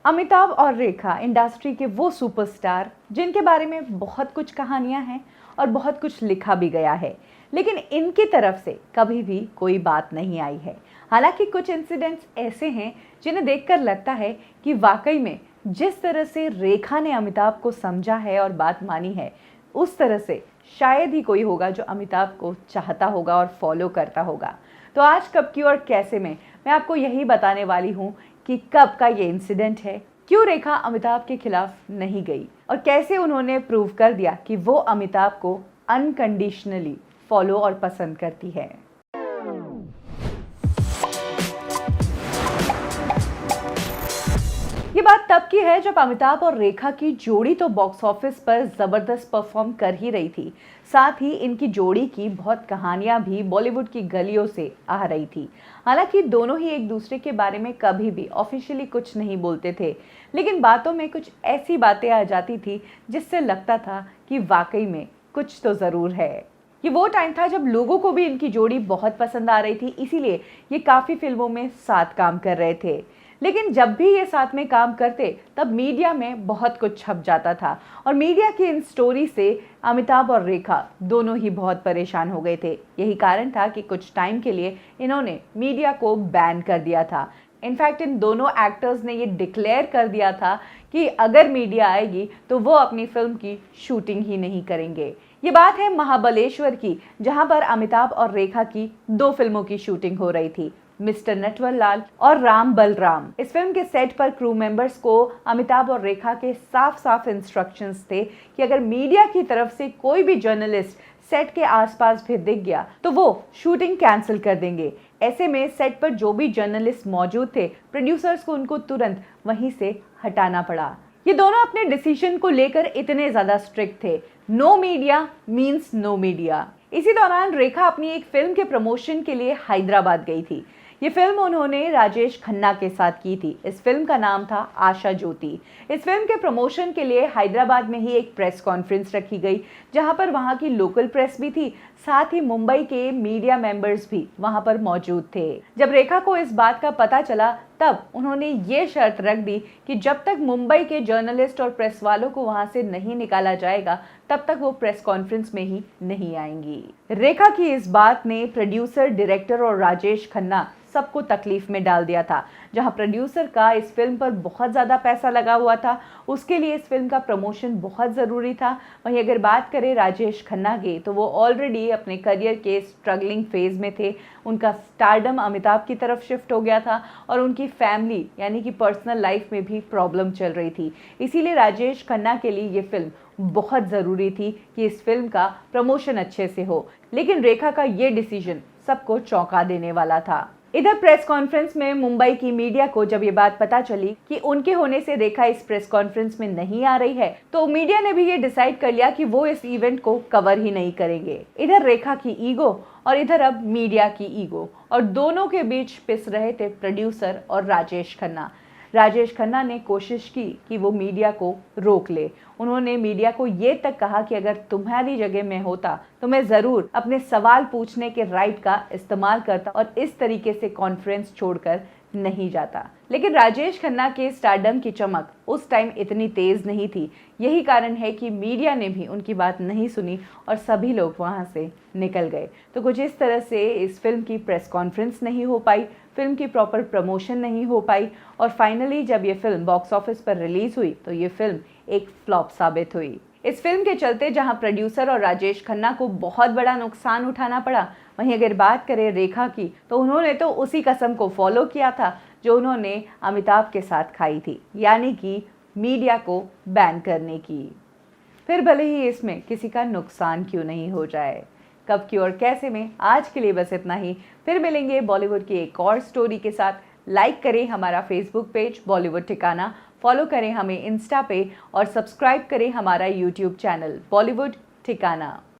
अमिताभ और रेखा इंडस्ट्री के वो सुपरस्टार जिनके बारे में बहुत कुछ कहानियां हैं और बहुत कुछ लिखा भी गया है, लेकिन इनकी तरफ से कभी भी कोई बात नहीं आई है। हालांकि कुछ इंसिडेंट्स ऐसे हैं जिन्हें देखकर लगता है कि वाकई में जिस तरह से रेखा ने अमिताभ को समझा है और बात मानी है, उस तरह से शायद ही कोई होगा जो अमिताभ को चाहता होगा और फॉलो करता होगा। तो आज कब की और कैसे में मैं आपको यही बताने वाली हूँ कि कब का ये इंसिडेंट है, क्यों रेखा अमिताभ के खिलाफ नहीं गई और कैसे उन्होंने प्रूव कर दिया कि वो अमिताभ को अनकंडीशनली फॉलो और पसंद करती है। ये बात तब की है जब अमिताभ और रेखा की जोड़ी तो बॉक्स ऑफिस पर जबरदस्त परफॉर्म कर ही रही थी, साथ ही इनकी जोड़ी की बहुत कहानियां भी बॉलीवुड की गलियों से आ रही थी। हालांकि दोनों ही एक दूसरे के बारे में कभी भी ऑफिशियली कुछ नहीं बोलते थे, लेकिन बातों में कुछ ऐसी बातें आ जाती थी जिससे लगता था कि वाकई में कुछ तो ज़रूर है। ये वो टाइम था जब लोगों को भी इनकी जोड़ी बहुत पसंद आ रही थी, इसीलिए ये काफ़ी फिल्मों में साथ काम कर रहे थे। लेकिन जब भी ये साथ में काम करते तब मीडिया में बहुत कुछ छप जाता था और मीडिया की इन स्टोरी से अमिताभ और रेखा दोनों ही बहुत परेशान हो गए थे। यही कारण था कि कुछ टाइम के लिए इन्होंने मीडिया को बैन कर दिया था। इनफैक्ट इन दोनों एक्टर्स ने ये डिक्लेयर कर दिया था कि अगर मीडिया आएगी तो वो अपनी फिल्म की शूटिंग ही नहीं करेंगे। ये बात है महाबलेश्वर की, जहां पर अमिताभ और रेखा की 2 फिल्मों की शूटिंग हो रही थी, मिस्टर नटवरलाल और राम बलराम। इस फिल्म के सेट पर क्रू मेंबर्स को अमिताभ और रेखा के साफ साफ इंस्ट्रक्शंस थे कि अगर मीडिया की तरफ से कोई भी जर्नलिस्ट सेट के आसपास भी दिख गया तो वो शूटिंग कैंसिल कर देंगे। ऐसे में सेट पर जो भी जर्नलिस्ट मौजूद थे, प्रोड्यूसर्स को उनको तुरंत वहीं से हटाना पड़ा। ये दोनों अपने डिसीजन को लेकर इतने ज्यादा स्ट्रिक्ट थे, no media means no media. इसी दौरान रेखा अपनी एक फिल्म के प्रमोशन के लिए हैदराबाद गई थी। ये फिल्म उन्होंने राजेश खन्ना के साथ की थी। इस फिल्म का नाम था आशा ज्योति। इस फिल्म के प्रमोशन के लिए हैदराबाद में ही एक प्रेस कॉन्फ्रेंस रखी गई, जहां पर वहां की लोकल प्रेस भी थी, साथ ही मुंबई के मीडिया मेंबर्स भी वहां पर मौजूद थे। जब रेखा को इस बात का पता चला तब उन्होंने ये शर्त रख दी कि जब तक मुंबई के जर्नलिस्ट और प्रेस वालों को वहां से नहीं निकाला जाएगा तब तक वो प्रेस कॉन्फ्रेंस में ही नहीं आएंगी। रेखा की इस बात ने प्रोड्यूसर, डायरेक्टर और राजेश खन्ना सबको तकलीफ में डाल दिया था। जहां प्रोड्यूसर का इस फिल्म पर बहुत ज़्यादा पैसा लगा हुआ था, उसके लिए इस फिल्म का प्रमोशन बहुत ज़रूरी था। वहीं अगर बात करें राजेश खन्ना की, तो वो ऑलरेडी अपने करियर के स्ट्रगलिंग फेज में थे। उनका स्टारडम अमिताभ की तरफ शिफ्ट हो गया था और उनकी फैमिली यानी कि पर्सनल लाइफ में भी प्रॉब्लम चल रही थी। इसीलिए राजेश खन्ना के लिए ये फिल्म बहुत ज़रूरी थी कि इस फिल्म का प्रमोशन अच्छे से हो। लेकिन रेखा का ये डिसीजन सबको चौंका देने वाला था। इधर प्रेस कॉन्फ्रेंस में मुंबई की मीडिया को जब ये बात पता चली कि उनके होने से रेखा इस प्रेस कॉन्फ्रेंस में नहीं आ रही है, तो मीडिया ने भी ये डिसाइड कर लिया कि वो इस इवेंट को कवर ही नहीं करेंगे। इधर रेखा की ईगो और इधर अब मीडिया की ईगो, और दोनों के बीच पिस रहे थे प्रोड्यूसर और राजेश खन्ना। राजेश खन्ना ने कोशिश की कि वो मीडिया को रोक ले। उन्होंने मीडिया को ये तक कहा कि अगर तुम्हारी जगह में होता तो मैं ज़रूर अपने सवाल पूछने के राइट का इस्तेमाल करता और इस तरीके से कॉन्फ्रेंस छोड़कर नहीं जाता। लेकिन राजेश खन्ना के स्टारडम की चमक उस टाइम इतनी तेज़ नहीं थी। यही कारण है कि मीडिया ने भी उनकी बात नहीं सुनी और सभी लोग वहां से निकल गए। तो कुछ इस तरह से इस फिल्म की प्रेस कॉन्फ्रेंस नहीं हो पाई, फिल्म की प्रॉपर प्रमोशन नहीं हो पाई और फाइनली जब ये फिल्म बॉक्स ऑफिस पर रिलीज हुई तो ये फिल्म एक फ्लॉप साबित हुई। इस फिल्म के चलते जहां प्रोड्यूसर और राजेश खन्ना को बहुत बड़ा नुकसान उठाना पड़ा, वहीं अगर बात करें रेखा की, तो उन्होंने तो उसी कसम को फॉलो किया था जो उन्होंने अमिताभ के साथ खाई थी, यानी कि मीडिया को बैन करने की। फिर भले ही इसमें किसी का नुकसान क्यों नहीं हो जाए। कब की और कैसे में आज के लिए बस इतना ही। फिर मिलेंगे बॉलीवुड की एक और स्टोरी के साथ। लाइक करें हमारा फेसबुक पेज बॉलीवुड ठिकाना, फॉलो करें हमें इंस्टा पे और सब्सक्राइब करें हमारा यूट्यूब चैनल बॉलीवुड ठिकाना।